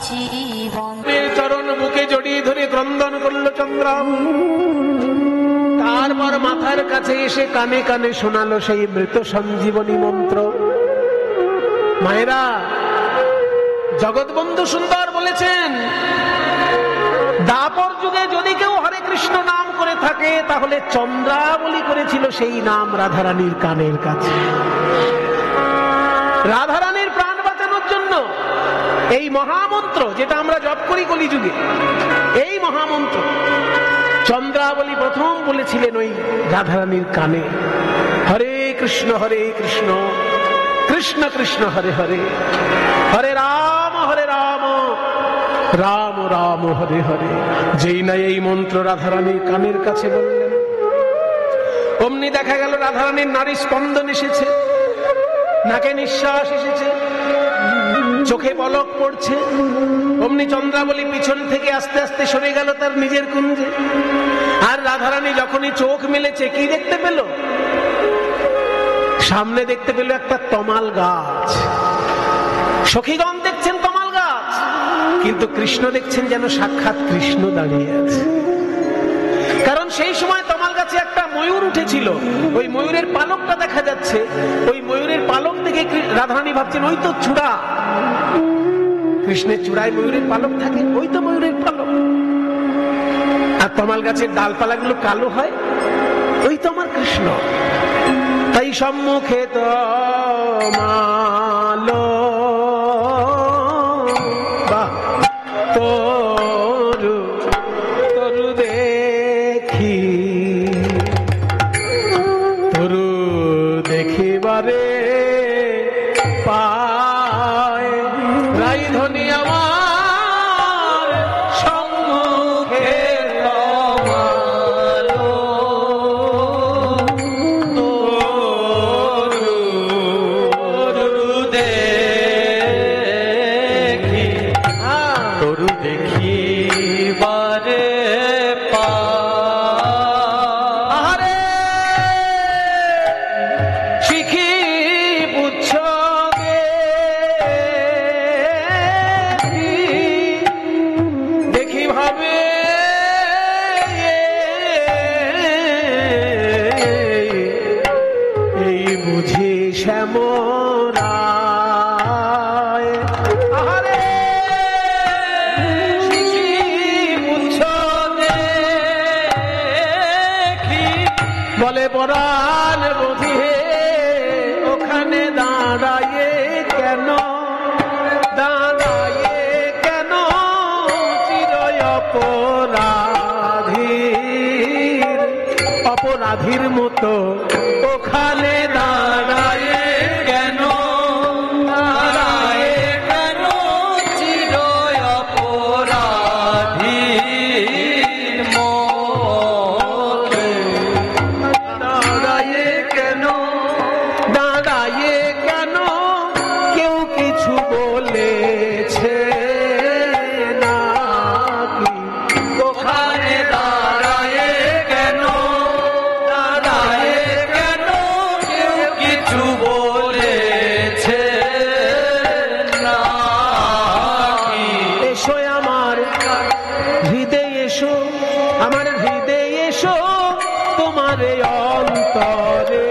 জীবন। চরণ বুকে জড়িয়ে ধরে ক্রন্দন করলো চন্দ্রা। তারপর মাথার কাছে এসে কানে কানে শোনালো সেই মৃত সঞ্জীবনী মন্ত্র। মায়েরা, জগৎবন্ধু সুন্দর বলেছেন, দাপর যুগে যদি কেউ হরে কৃষ্ণ নাম করে থাকে তাহলে চন্দ্রাবলী করেছিল সেই নাম রাধারানীর কানের কাছে। রাধারানীর প্রাণ বাঁচানোর জন্য এই মহামন্ত্র যেটা আমরা জপ করি কলিযুগে, এই মহামন্ত্র চন্দ্রাবলী প্রথম বলেছিলেন ওই রাধারানীর কানে। হরে কৃষ্ণ কৃষ্ণ কৃষ্ণ হরে হরে, হরে রাম রাম রাম হরে হরে। যেই না এই মন্ত্র রাধারানীর কানের কাছে বললেন, অমনি দেখা গেল রাধারানীর নারী স্পন্দন এসেছে, নাকে নিঃশ্বাস এসেছে, চোখে পলক পড়ছে। অমনি চন্দ্রাবলী পিছন থেকে আস্তে আস্তে সরে গেল তার নিজের কুঞ্জে। আর রাধারানী যখনই চোখ মেলেছে কি দেখতে পেল? সামনে দেখতে পেল একটা তমাল গাছ। সখীগণ দেখছেন তমাল গাছ, কিন্তু কৃষ্ণ দেখছেন যেন সাক্ষাৎ কৃষ্ণ দাঁড়িয়ে আছে। কারণ সেই সময় তমাল গাছে একটা ময়ূর উঠেছিল, ওই ময়ূরের পালকটা দেখা যাচ্ছে। ওই ময়ূরের পালক দেখে রাধারানী ভাবছেন ওই তো চূড়া, কৃষ্ণের চূড়ায় ময়ূরের পালক থাকে, ওই তো ময়ূরের পালক। আর তমাল গাছের ডালপালাগুলো কালো হয়, ওই তো আমার কৃষ্ণ। তাই সম্মুখে তমালো তরু তরু দেখি, তরু দেখিবারে পায় রাই ধনি আমার সম্মুখে তমালো তরু দেখি, তরু দেখিবারে পায় শিখি পুচ্ছ দেখি ভাবে এই বুঝি শ্যামরায়। আহারে শিখি পুচ্ছ দেখি বলে পরাণ বুঝি ওখানে দাঁড়ায়ে কেন, দাঁড়ায়ে কেন চিরয় অপরাধীর, অপরাধীর মতো ওখানে দাঁড়ায়ে কেন, দাঁড়ায়ে কেন চিরয় অপরাধীর মতো, দাঁড়ায়ে কেন, দাঁড়ায়ে কেন কেউ কিছু বলেছে নাকি, ওখানে দাঁড়ায়ে কেন, দাঁড়ায়ে কেন কেউ কিছু বলেছে নাকি। এসো আমার হৃদয় এসো, আমার হৃদয় এসো, তোমার অন্তরে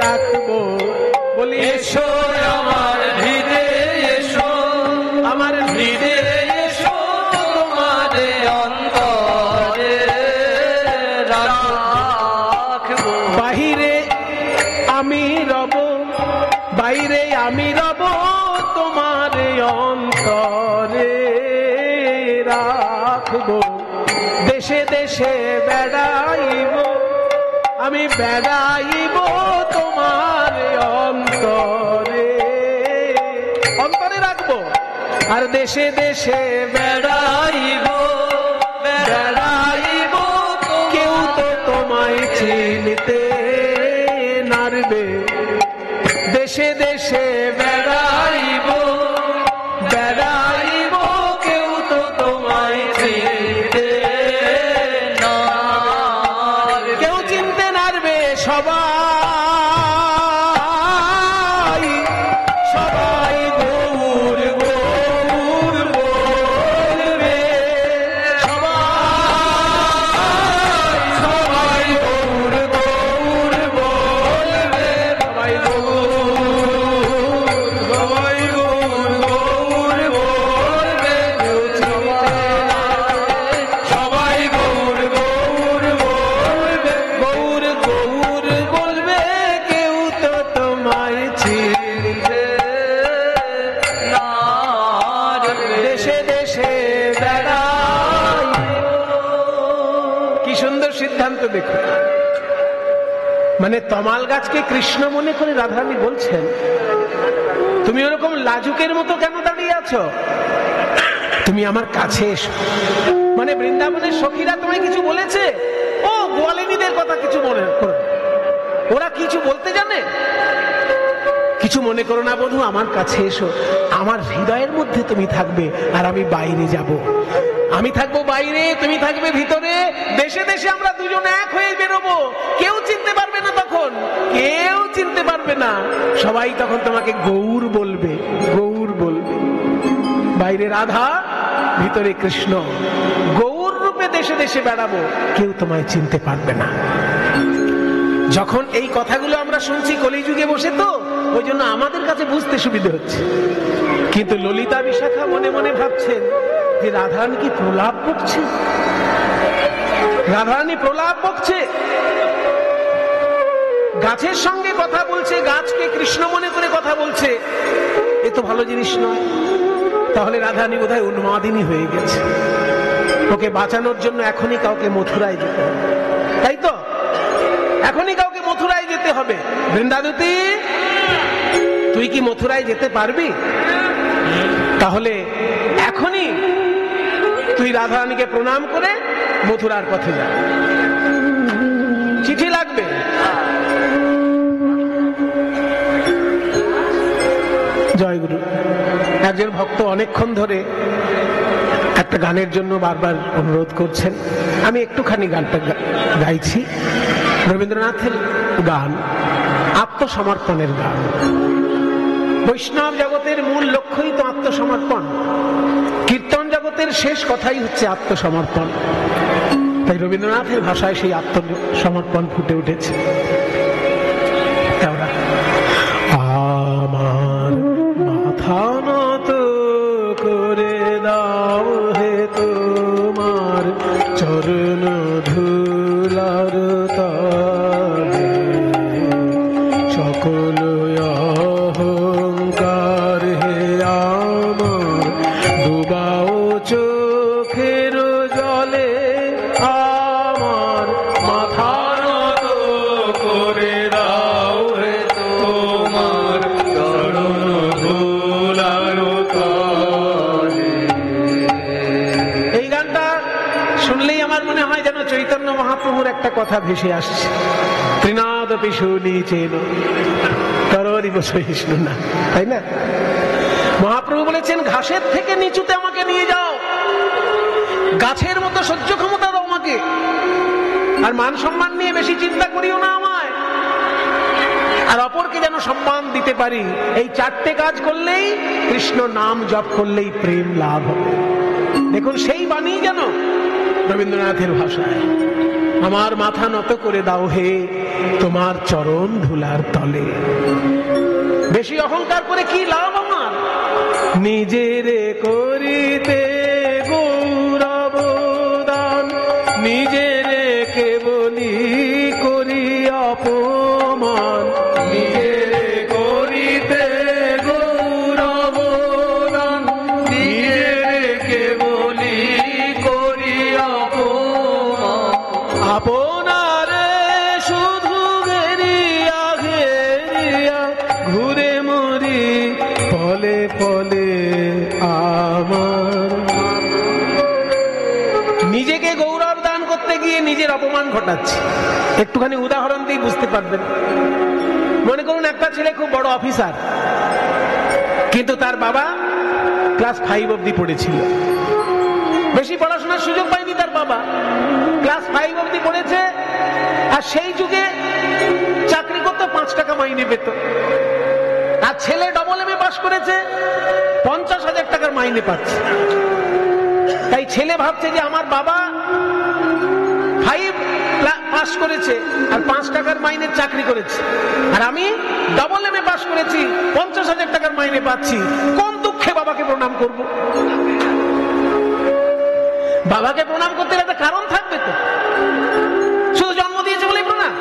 রাখবো। বলি এসো আমার হৃদয় এসো, আমার হৃদয় এসো, তোমার অন্তরে রাখবো। বাহিরে আমি রব, বাইরে আমি রব, তোমার অন্তরে রাখবো। দেশে দেশে বেড়াইব, আমি বেড়াইব তোমার অন্তরে, অন্তরে রাখবো। আর দেশে দেশে বেড়াইব, বেড়াইব কেউ তো তোমায় চিনতে নারবে। দেশে দেশে বেড়াইব, বেড়াইব কেউ তো তোমায় চিনতে নারবে। কেউ চিনতে নারবে, সবাই সবাই গৌর গৌর দৃষ্টান্ত দেখো। মানে তমাল গাছকে কৃষ্ণ মনে করে রাধারানী বলছেন, তুমি ওরকম লাজুকের মতো কেন দাঁড়িয়ে আছো, তুমি আমার কাছে এসো। মানে বৃন্দাবনের সখীরা তোমায় কিছু বলেছে? ও গোয়ালিনীদের কথা কিছু মনে করো, ওরা কিছু বলতে জানে? কিছু মনে করো না বধূ, আমার কাছে এসো। আমার হৃদয়ের মধ্যে তুমি থাকবে, আর আমি বাইরে যাব। আমি থাকবো বাইরে, তুমি থাকবে ভিতরে। দেশে দেশে আমরা দুজন এক হয়ে বেরোবো। কেউ চিনতে পারবে না তখন, কেউ চিনতে পারবে না। সবাই তখন তোমাকে গৌর বলবে, গৌর বলবে। বাইরে রাধা, ভিতরে কৃষ্ণ, গৌর রূপে দেশে দেশে বেড়াবো, কেউ তোমায় চিনতে পারবে না। যখন এই কথাগুলো আমরা শুনছি কলিযুগে বসে, তো ওই জন্য আমাদের কাছে বুঝতে সুবিধা হচ্ছে। কিন্তু ললিতা বিশাখা মনে মনে ভাবছেন যে রাধারানী কি প্রলাপ বকছে, রাধারানী প্রলাপ বকছে। গাছের সঙ্গে কথা বলছে, গাছকে কৃষ্ণ মনে করে কথা বলছে, এ তো ভালো জিনিস নয়। তাহলে রাধারানী বোধহয় উন্মাদিনী হয়ে গেছে। ওকে বাঁচানোর জন্য এখনই কাউকে মথুরায় যেতে হবে, তাই তো? এখনই কাউকে মথুরায় যেতে হবে। বৃন্দাবতী, তুই কি মথুরায় যেতে পারবি? তাহলে এখনই তুই রাধারানীকে প্রণাম করে মথুরার পথে যা। চিঠি লাগবে। জয়গুরু। একজন ভক্ত অনেকক্ষণ ধরে একটা গানের জন্য বারবার অনুরোধ করছেন, আমি একটুখানি গানটা গাইছি। রবীন্দ্রনাথের গান, আত্মসমর্পণের গান। বৈষ্ণব জগতের মূল লক্ষ্যই তো আত্মসমর্পণ। কীর্তন জগতের শেষ কথাই হচ্ছে আত্মসমর্পণ। তাই রবীন্দ্রনাথের ভাষায় সেই আত্মসমর্পণ ফুটে উঠেছে। আমার মাথা নত করে দাও হে তোমার চরণ ধুলার তলে, সকল অহংকার হে আমার ডুবাও চোখের জলে। আমার মাথা নত করে দাও হে তোমার চরণ ধুলার তলে। এই গানটা শুনলেই আমার মনে হয় যেন চৈতন্য মহাপ্রভুর একটা কথা ভেসে আসছে, ত্রিনাদপি সুনীচেন তররিব সহিষ্ণু না, তাই না? মহাপ্রভু বলেছেন, ঘাসের থেকে নিচুতে আমাকে নিয়ে যাও, গাছের মতো সহ্য ক্ষমতা দাও আমাকে, আর মান সম্মান নিয়ে বেশি চিন্তা করিও না আমায়, আর অপরকে যেন সম্মান দিতে পারি। এই চারটে কাজ করলেই, কৃষ্ণ নাম জপ করলেই প্রেম লাভ হবে। দেখুন সেই বাণী যেন রবীন্দ্রনাথের ভাষায়, আমার মাথা নত করে দাও হে তোমার চরণ ধুলার তলে। বেশি অহংকার করে কি লাভ আমার? নিজেরে করিতে গৌরব দান, নিজেরে কেবলি করি অপমান। নিজেরে করিতে গৌরব দান, নিজেরে কেবলি করি অপমান। আপনারে শুধু ঘেরিয়া ঘেরিয়া ঘুরে মরি পলে পলে আমার। নিজেকে গৌরব দান করতে গিয়ে নিজের অপমান ঘটাচ্ছে। একটুখানি উদাহরণ দিয়ে বুঝতে পারবেন। মনে করুন একটা ছেলে খুব বড় অফিসার, কিন্তু তার বাবা ক্লাস 5 অবধি পড়েছিল, বেশি পড়াশোনার সুযোগ পায়নি তার বাবা, ক্লাস 5 অবধি পড়েছে। আর সেই যুগে চাকরি করতে 5 টাকা মাইনে পেত, আর ছেলে ডবল এমএ পাস করেছে, 50,000 টাকার মাইনে পাচ্ছে। তাই ছেলে ভাবছে যে আমার বাবা 5 পাস করেছে আর 5 টাকার মাইনের চাকরি করেছে, আর আমি ডবল এমএ পাস করেছি, 50,000 টাকার মাইনে পাচ্ছি। কোন দুঃখে বাবাকে প্রণাম করব? বাবাকে প্রণাম করতে একটা কারণ থাকবে তো, শুধু জন্ম দিয়েছে বলে প্রণাম?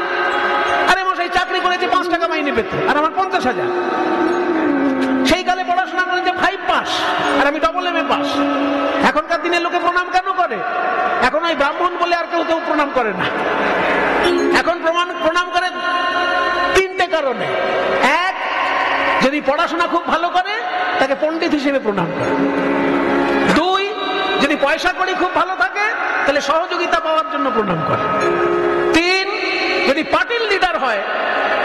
আরে মশাই চাকরি করেছে, 5 টাকা মাইনে পেত, আর আমার 50,000। সেই কালে পড়াশোনা করেছে 5 পাস, আর আমি ডবল এমএ পাস। এখনকার দিনের লোকে প্রণাম কেন করে? এখনো ওই ব্রাহ্মণ বলে আর কেউ কেউ প্রণাম করে না। এখন প্রণাম করে তিনটে কারণে। এক, যদি পড়াশোনা খুব ভালো করে তাকে পণ্ডিত হিসেবে প্রণাম করে। দুই, যদি পয়সা কড়ি খুব ভালো থাকে তাহলে সহযোগিতা পাওয়ার জন্য প্রণাম করে। তিন, যদি পার্টির লিডার হয়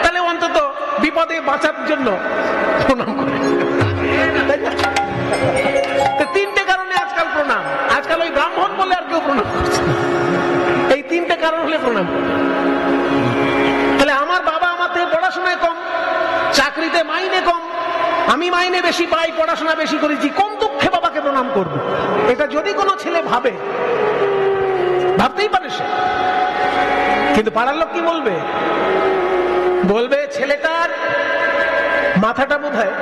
তাহলে অন্তত বিপদে বাঁচার জন্য প্রণাম করে। তিনটে কারণে আজকাল প্রণাম। আজকাল ওই ব্রাহ্মণ বলে আর কেউ প্রণাম করছে না। এই তিনটে কারণ হলে প্রণাম করে। তাহলে আমার বাবা আমার থেকে পড়াশোনায় কম, চাকরিতে মাইনে কম, আমি মাইনে বেশি পাই, পড়াশোনা বেশি করেছি, কোন দুঃখে বাবাকে প্রণাম করব? এটা যদি কোনো ছেলে ভাবে, ভাবতেই পারে সে, কিন্তু পাড়ার লোক কি বলবে? বলবে ছেলেটার মাথাটা বোধহয়,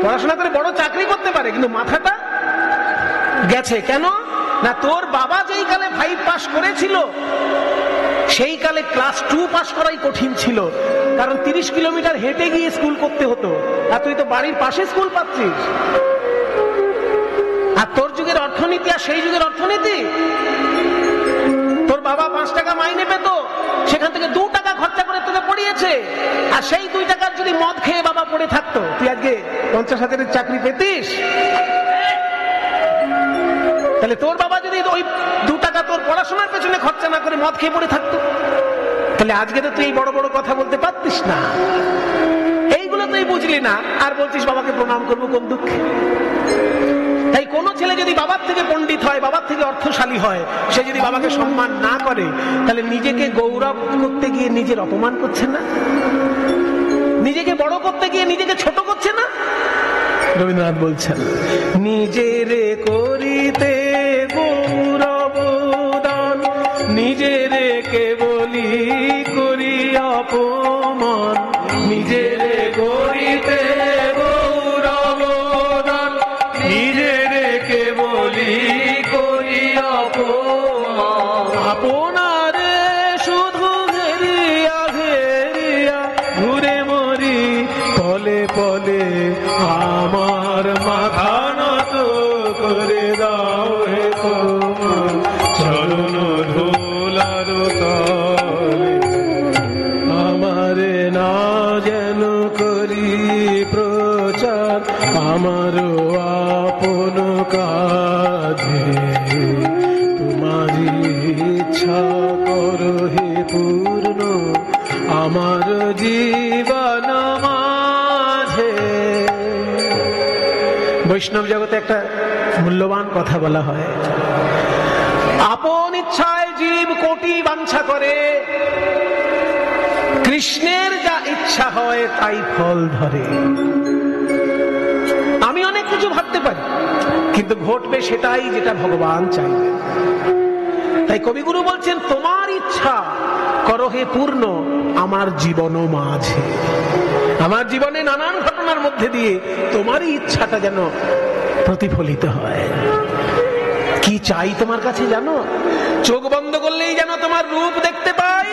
পড়াশোনা করে বড় চাকরি করতে পারে কিন্তু মাথাটা গেছে। কেন না, তোর বাবা যেই কালে 5 পাস করেছিল সেই কালে ক্লাস 2 পাস করাই কঠিন ছিল, কারণ 30 কিলোমিটার হেঁটে গিয়ে স্কুল করতে হতো, আর তুই তো বাড়ির পাশে স্কুল পাচ্ছিস। আর তোর যুগের অর্থনীতি আর সেই যুগের অর্থনীতি, তোর বাবা 5 টাকা মাইনে পেত, সেখান থেকে 2 টাকা খরচা করে তোকে পড়িয়েছে, আর সেই 2 টাকার যদি মদ খেয়ে বাবা পড়ে থাকতো তুই আজকে 50,000-এর চাকরি পেতিস? তাহলে তোর বাবা যদি ওই 2 টাকা তোর পড়াশোনার পেছনে খরচা না করে মদ খেয়ে পড়ে থাকতো, তাহলে আজকে তো তুই বড় বড় কথা বলতে পারতিস না। এইগুলো তুই বুঝলি না, আর বলছিস বাবাকে প্রণাম করবো কোন দুঃখে? তাই কোন ছেলে যদি বাবার থেকে পণ্ডিত হয়, বাবার থেকে অর্থশালী হয়, সে যদি বাবাকে সম্মান না করে তাহলে নিজেকে গৌরব করতে গিয়ে নিজের অপমান করছে না? নিজেকে বড় করতে গিয়ে নিজেকে ছোট করছে না? রবীন্দ্রনাথ বলছেন, নিজেরে করিতে গৌরব দান, নিজেরে কেবলি করি অপমান, নিজেরে করিতে গৌরব দান, নিজেরে কেবলি করি অপমান, আপনারে শুধু ঘেরিয়া ঘেরিয়া ঘুরে মরি পলে পলে, আমার মাথা নত করে দাও হে তোমার চরণ ধুলার তলে, আমারে না যেন করি প্রচার, আমার আপন কাজে, তোমারই ইচ্ছা করো হে পূর্ণ আমার জীবন মাঝে। বৈষ্ণব জগতে একটা মূল্যবান কথা বলা হয়, আপন ইচ্ছায় জীব কোটি বাঞ্ছা করে, কৃষ্ণের যা ইচ্ছা হয় তাই ফল ধরে। আমি অনেক কিছু ভাবতে পারি, কিন্তু ঘটবে সেটাই যেটা ভগবান চাইবে। তাই কবিগুরু বলছেন, তোমার ইচ্ছা করো হে পূর্ণ আমার জীবন মাঝে। আমার জীবনে নানান ঘটনার মধ্যে দিয়ে তোমারই ইচ্ছাটা যেন প্রতিফলিত হয়। কি চাই তোমার কাছে জানো? চোখ বন্ধ করলেই যেন তোমার রূপ দেখতে পাই,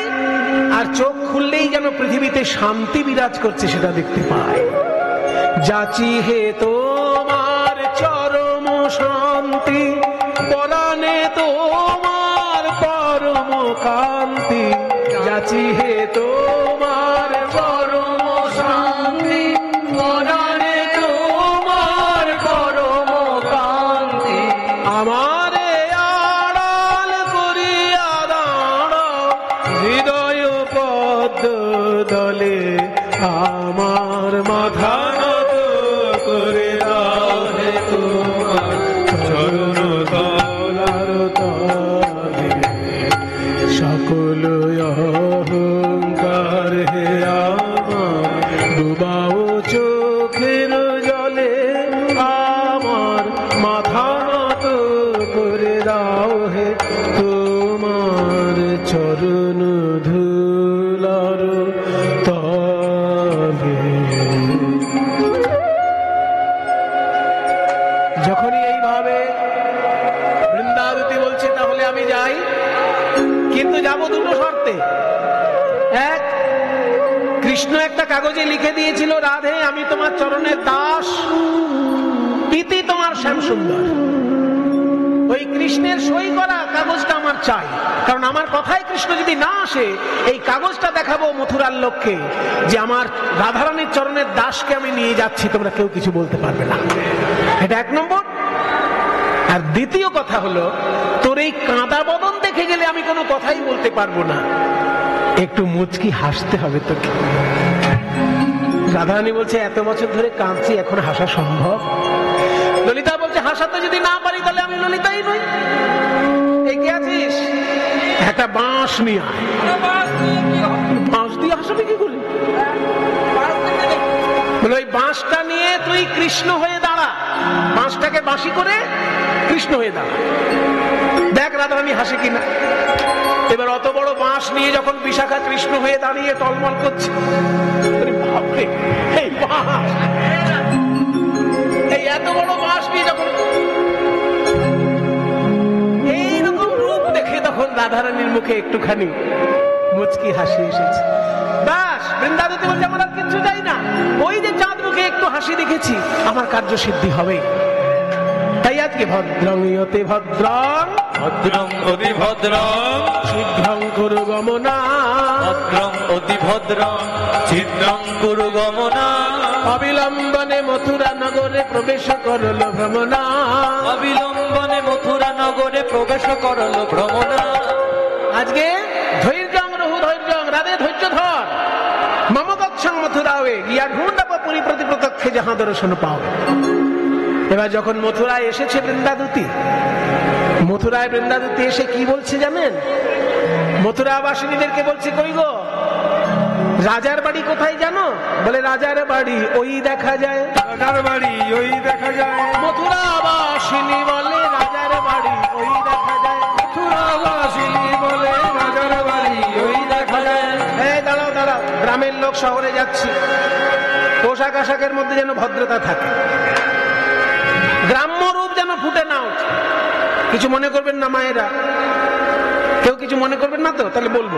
আর চোখ খুললেই যেন পৃথিবীতে শান্তি বিরাজ করছে সেটা দেখতে পাই। যাচি হে তোমার চরম শান্তি, পরাণে তোমার পরম কান্তি, যাচি হে তোমার চরম শান্তি, পরাণে তোমার পরম কান্তি, আমারে আড়াল করিয়া দাঁড়াও হৃদয় পদ্ম দলে, আমার মাথা নত করে দাও হে তোমার চরণ তলার তলে, সকল অহংকার হে আমার ডুবাও চোখের জলে, আমার মাথা নত করে দাও হে তোমার চরণ ধুলার তলে। যখনই এইভাবে বৃন্দাবতী বলছে তাহলে আমি যাই, কিন্তু যাবো দুটো শর্তে। এক, কৃষ্ণ একটা কাগজে লিখে দিয়েছিল, রাধে আমি তোমার চরণের দাস, প্রীতি তোমার শ্যাম সুন্দর। ওই কৃষ্ণের সই করা কাগজটা আমার চাই, কারণ আমার কথায় কৃষ্ণ যদি না আসে, এই কাগজটা দেখাবো মথুরার লোককে যে আমার রাধারানীর চরণের দাসকে আমি নিয়ে যাচ্ছি, তোমরা কেউ কিছু বলতে পারবে না। এটা এক নম্বর। আর দ্বিতীয় কথা হলো, তোর এই কাঁদা বদন দেখে গেলে আমি কোনো কথাই বলতে পারবো না, একটু মুচকি হাসতে হবে তোকে। রাধারানী বলছে এত বছর ধরে কাঁদছি, এখন হাসা সম্ভব? ললিতা বলছে হাসাতে যদি না পারি তাহলে আমি ললিতাই নই। এগিয়ে আছিস, একটা বাঁশ নিয়ে আয়। বাঁশ দিয়ে হাসাবি কি করে? বলে ওই বাঁশটা নিয়ে তুই কৃষ্ণ হয়ে দাঁড়া, বাঁশটাকে বাঁশি করে কৃষ্ণ হয়ে দাঁড়া, দেখ রাধারানী হাসে কিনা। এবার অত বড় বাঁশ নিয়ে যখন বিশাখা কৃষ্ণ হয়ে দাঁড়িয়ে টলমল করছে, বাপরে এই বাঁশ, এই এত বড় বাঁশ নিয়ে যখন এইরকম রূপ দেখে, তখন রাধারানীর মুখে একটুখানি মুচকি হাসি এসেছে। বাস বৃন্দাবতী বলছে আমার আর কিচ্ছু চাই না, ওই যে চাঁদ মুখে একটু হাসি দেখেছি, আমার কার্য সিদ্ধি হবে। তাই আজকে ভদ্রং ইয়তে ভদ্রং ভদ্রং অতি ভদ্রং শীঘ্রং কুরু গমনা, ভদ্রং অতি ভদ্রং ছিদ্রং কুরু গমনা, অবিলম্বনে মথুরা নগরে প্রবেশ করল ভ্রমণা, অবিলম্বনে মথুরা নগরে প্রবেশ করল ভ্রমণা। আজকে ধৈর্যং রহু ধৈর্যং, রাধে ধৈর্য ধর, মম গচ্ছং মথুরায়ে গিয়া ঢুঁড়ব পুরী প্রতি প্রত্যক্ষে যাহা দর্শন পাও। এবার যখন মথুরায় এসেছে বৃন্দাবতী, মথুরায় বৃন্দাবতী এসে কি বলছে জানেন? মথুরাবাসিনীদেরকে বলছে কই গো, রাজার বাড়ি কোথায় জানো? বলে রাজার বাড়ি ওই দেখা যায়, রাজার বাড়ি ওই দেখা যায়। মথুরাবাসিনী বলে রাজার বাড়ি ওই দেখা যায়, মথুরাবাসিনী বলে রাজার বাড়ি ওই দেখা যায়। এই দাঁড়াও দাঁড়াও, গ্রামের লোক শহরে যাচ্ছি, পোশাক আশাকের মধ্যে যেন ভদ্রতা থাকে, গ্রাম্য রূপ যেন ফুটে না ওঠে। কিছু মনে করবেন না মায়েরা, কেউ কিছু মনে করবেন না তো? তাহলে বলবো,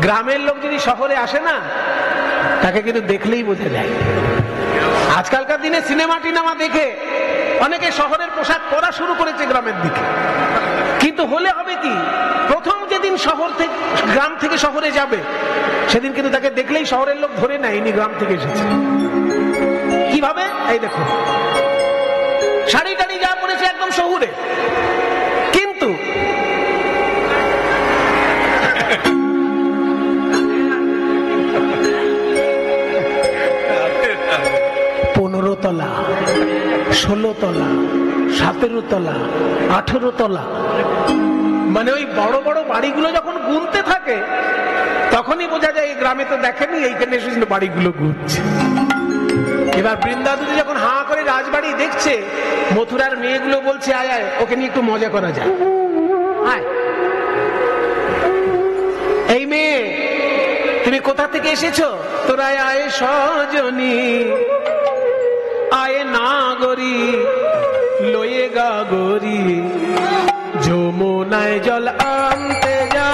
গ্রামের লোক যদি শহরে আসে না, তাকে কিন্তু দেখলেই বোঝা যায়। আজকালকার দিনে সিনেমা টিনেমা দেখে অনেকে শহরের পোশাক পরা শুরু করেছে গ্রামের দিকে, কিন্তু হলে হবে কি, প্রথম যেদিন শহর থেকে গ্রাম থেকে শহরে যাবে, সেদিন কিন্তু তাকে দেখলেই শহরের লোক ধরে নেয় ইনি গ্রাম থেকে এসেছে। কিভাবে? এই দেখো, শাড়ি টাড়ি যা পরেছে একদম শহুরে, কিন্তু 15 তলা, 16 তলা, 17 তলা, 18 তলা, মানে ওই বড় বড় বাড়িগুলো যখন গুনতে থাকে, তখনই বোঝা যায় এই গ্রামে তো দেখেনি, এইখানে এসে বাড়িগুলো গুনছে। এবার বৃন্দাবতী যখন হাঁ করে রাজবাড়ি দেখছে, মথুরার মেয়েগুলো বলছে আয় আয়, ওকে নিয়ে একটু মজা করা যায়, আয়। এই মেয়ে, তুমি কোথা থেকে এসেছো? তোরা আয় সজনী, আয় নাগরী, লয়ে গাগরী, যমুনায় জল আনতে যা,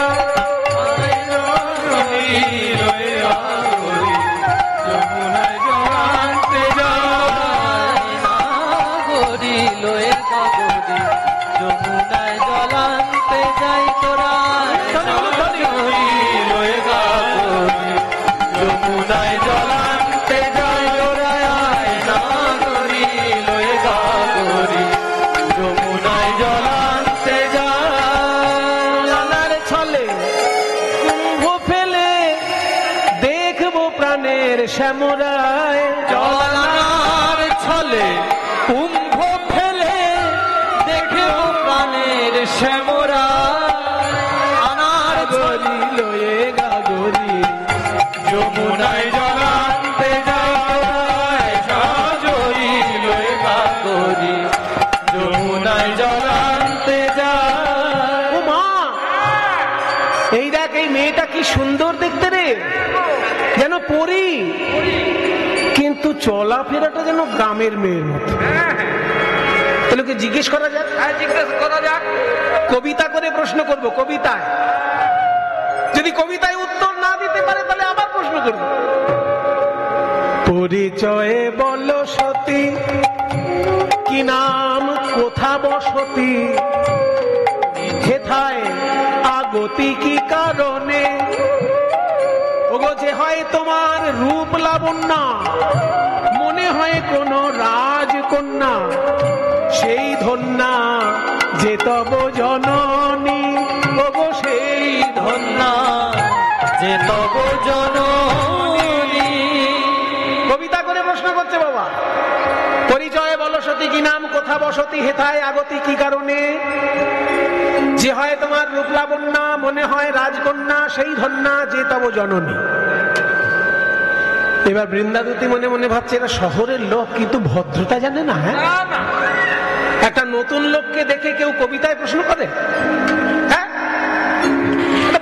শ্যামরায় জলার ছলে কুম্ভ ফেলে দেখে প্রাণের শ্যামরা, আনার গরি লয়ে গাগরি, যমুনায় জলান্তে যায়, সাজরি লয়ে গাগরি, যমুনায় জলান্তে যায়। ও মা, এই দেখ, এই মেয়েটা কি সুন্দর দেখতে রে, যেন পরি, কিন্তু চলাফেরাটা যেন গ্রামের মেয়ের মতো। তাহলে জিজ্ঞেস করা যাক, জিজ্ঞেস করা যাক, কবিতা করে প্রশ্ন করব, কবিতায়। যদি কবিতায় উত্তর না দিতে পারে তাহলে আবার প্রশ্ন করব। পরিচয়ে বলো সতী কি নাম কোথা বসতি, হেথায় আগতি কি কারণে। ওগো যে হয় তোমার রূপ লাবণ্য, মনে হয় কোন রাজকন্যা, সেই ধন্যা যে তব জননী। ওগো সেই ধন্যা যে তব জননী। কবিতা করে প্রশ্ন করছে বাবা, পরিচয় বলো সতী কি নাম কোথা বসতি, হেথায় আগতি কি কারণে। যে হয় তোমার রূপ লাবণ্য, মনে হয় রাজকন্যা, সেই ধন্যা যে তব জননী। এবার বৃন্দাদতী মনে মনে ভাবছে এরা শহরের লোক, কিন্তু ভদ্রতা জানে না। হ্যাঁ, একটা নতুন লোককে দেখে কেউ কবিতায় প্রশ্ন করে? হ্যাঁ,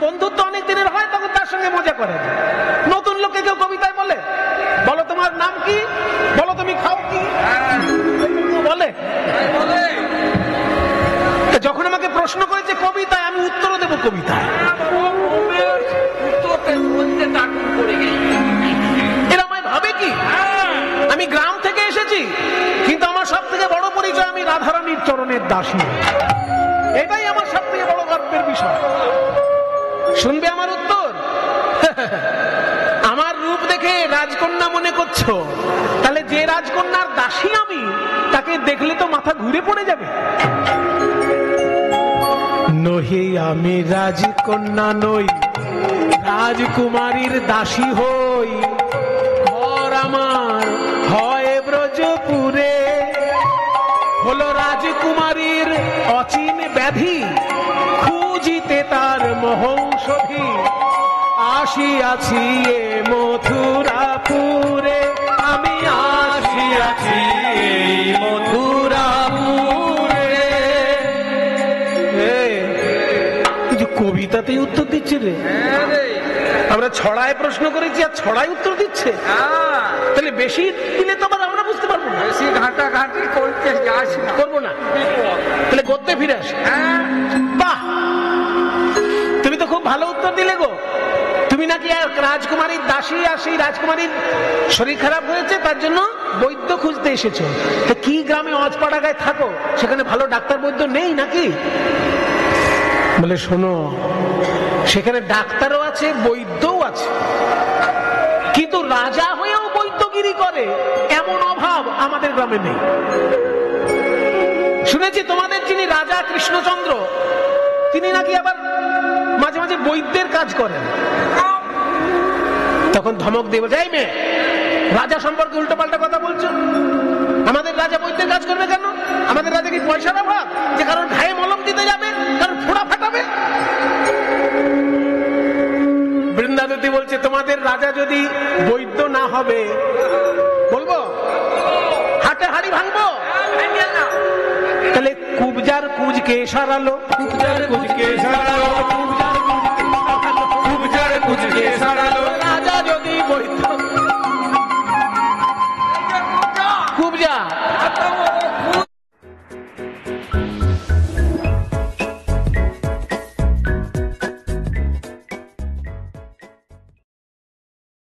বন্ধুত্ব অনেক দিনের হয়, তখন তার সঙ্গে মজা করে। নতুন লোককে কেউ কবিতায় বলে বলো তোমার নাম কি, বলো তুমি খাও কি, বলে? যখন আমাকে প্রশ্ন করেছে কবিতায়, আমি উত্তর দেবো কবিতায়। এরা আমায় ভাবে কি আমি গ্রাম থেকে এসেছি, কিন্তু আমার সব থেকে বড় পরিচয় আমি রাধারানীর চরণের দাসী। এটাই আমার সব থেকে বড় গর্বের বিষয়। শুনবে আমার উত্তর? আমার রূপ দেখে রাজকন্যা মনে করছো, তাহলে যে রাজকন্যার দাসী আমি, তাকে দেখলে তো মাথা ঘুরে পড়ে যাবে। নহি আমি রাজকন্যা নই, রাজকুমারীর দাসী হই। ঘর আমার হয় ব্রজপুরে, হলো রাজকুমারীর অচিন ব্যাধি, খুঁজিতে তার মহৌষধি। আসিয়াছি এ মথুরাপুরে, আমি আসিয়াছি মথুরাপুরে। কবিতাতেই উত্তর দিচ্ছে রে। আমরা ছড়ায় প্রশ্ন করেছি আর ছড়ায় উত্তর দিচ্ছে। তাহলে বেশি দিলে তো আবার আমরা বুঝতে পারবো না, বেশি ঘাটাঘাটি করতে যাস না, করবো না। তাহলে গদ্যে ফিরে আস। বাহ, তুমি তো খুব ভালো উত্তর দিলে গো। তুমি নাকি এক রাজকুমারীর দাসী, আর সেই রাজকুমারীর শরীর খারাপ হয়েছে, তার জন্য বৈদ্য খুঁজতে এসেছো। তো কি গ্রামে অজপাড়া গায়ে থাকো, সেখানে ভালো ডাক্তার বৈদ্য নেই নাকি? বলে শোনো, সেখানে ডাক্তারও আছে, বৈদ্যও আছে, কিন্তু রাজা হয়েও বৈদ্যগিরি করে এমন অভাব আমাদের গ্রামে নেই। শুনেছি তোমাদের যিনি রাজা কৃষ্ণচন্দ্র, তিনি নাকি আবার মাঝে মাঝে বৈদ্যের কাজ করেন। তখন ধমক দিয়ে বলছে, এই মেয়ে, রাজা সম্পর্কে উল্টো পাল্টা কথা বলছো। আমাদের রাজা বৈদ্যের কাজ করবে কেন? আমাদের রাজা কি পয়সার অভাব যে কারণ ঘায়ে মলম দিতে যাবে, কারণ ফোড়া ফাটাবে? বৃন্দাবতী বলছে, তোমাদের রাজা যদি বৈদ্য না হবে, বলবো হাটে হাড়ি ভাঙবো? তাহলে কুবজার কুজকে সারালো, কুবজার কুজকে সারালো, কুবজার কুজকে সারালো। রাজা যদি বৈদ্য, কুবজা